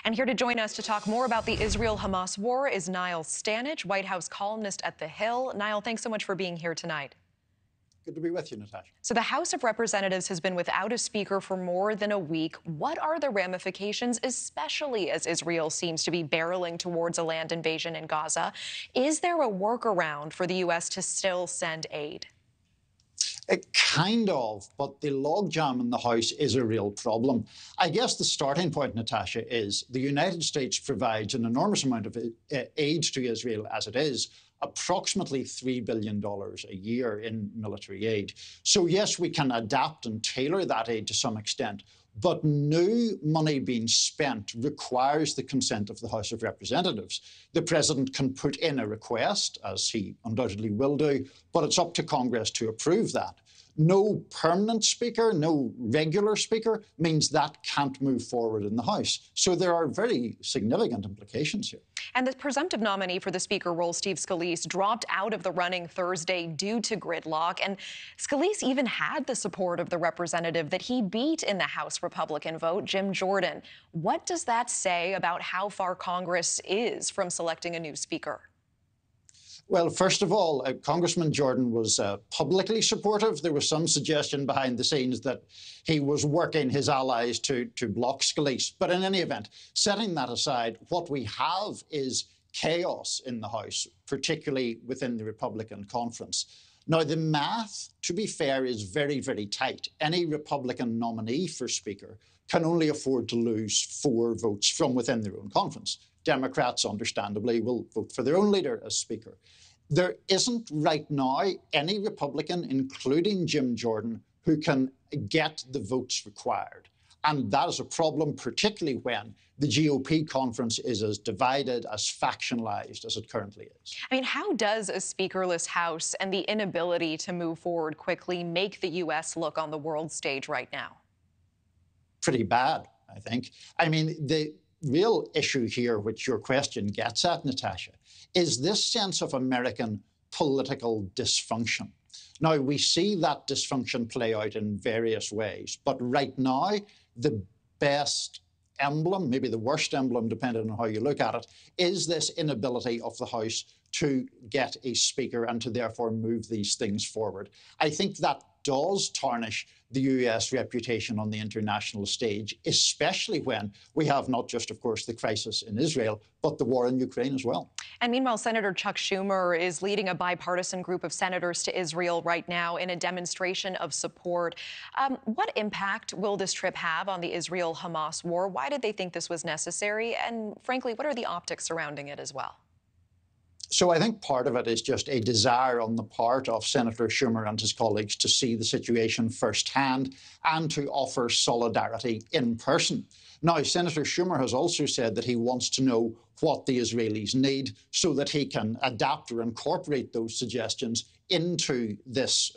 And here to join us to talk more about the Israel-Hamas war is Niall Stanage, White House columnist at The Hill. Niall, thanks so much for being here tonight. Good to be with you, Natasha. So the House of Representatives has been without a speaker for more than a week. What are the ramifications, especially as Israel seems to be barreling towards a land invasion in Gaza? Is there a workaround for the U.S. to still send aid? Kind of, but the logjam in the House is a real problem. I guess the starting point, Natasha, is the United States provides an enormous amount of aid to Israel as it is, approximately $3 billion a year in military aid. So yes, we can adapt and tailor that aid to some extent, but new money being spent requires the consent of the House of Representatives. The President can put in a request, as he undoubtedly will do, but it's up to Congress to approve that. No permanent speaker, no regular speaker means that can't move forward in the House. So there are very significant implications here. And the presumptive nominee for the speaker role, Steve Scalise, dropped out of the running Thursday due to gridlock. And Scalise even had the support of the representative that he beat in the House Republican vote, Jim Jordan. What does that say about how far Congress is from selecting a new speaker? Well, first of all, Congressman Jordan was publicly supportive. There was some suggestion behind the scenes that he was working his allies to block Scalise. But in any event, setting that aside, what we have is chaos in the House, particularly within the Republican conference. Now, the math, to be fair, is very, very tight. Any Republican nominee for Speaker can only afford to lose 4 votes from within their own conference. Democrats, understandably, will vote for their own leader as Speaker. There isn't right now any Republican, including Jim Jordan, who can get the votes required. And that is a problem, particularly when the GOP conference is as divided, as factionalized as it currently is. I mean, how does a speakerless House and the inability to move forward quickly make the U.S. look on the world stage right now? Pretty bad, I think. I mean, the real issue here, which your question gets at, Natasha, is this sense of American political dysfunction. Now, we see that dysfunction play out in various ways, but right now, the best emblem, maybe the worst emblem, depending on how you look at it, is this inability of the House to get a speaker and to therefore move these things forward. I think that does tarnish the US reputation on the international stage, especially when we have not just, of course, the crisis in Israel, but the war in Ukraine as well. And meanwhile, Senator Chuck Schumer is leading a bipartisan group of senators to Israel right now in a demonstration of support. What impact will this trip have on the Israel-Hamas war? Why did they think this was necessary? And frankly, what are the optics surrounding it as well? So I think part of it is just a desire on the part of Senator Schumer and his colleagues to see the situation firsthand and to offer solidarity in person. Now, Senator Schumer has also said that he wants to know what the Israelis need so that he can adapt or incorporate those suggestions into this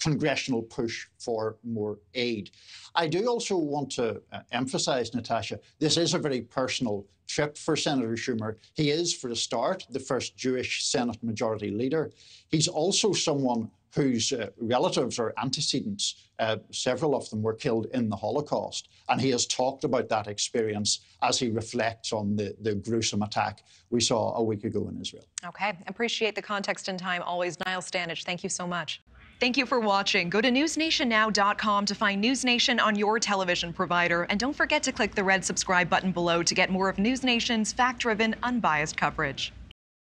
congressional push for more aid. I do also want to emphasize, Natasha, this is a very personal trip for Senator Schumer. He is, for a start, the first Jewish Senate Majority Leader. He's also someone whose relatives or antecedents, several of them were killed in the Holocaust. And he has talked about that experience as he reflects on the gruesome attack we saw a week ago in Israel. Okay, appreciate the context and time always. Niall Stanage, thank you so much. Thank you for watching. Go to newsnationnow.com to find NewsNation on your television provider. And don't forget to click the red subscribe button below to get more of NewsNation's fact-driven, unbiased coverage.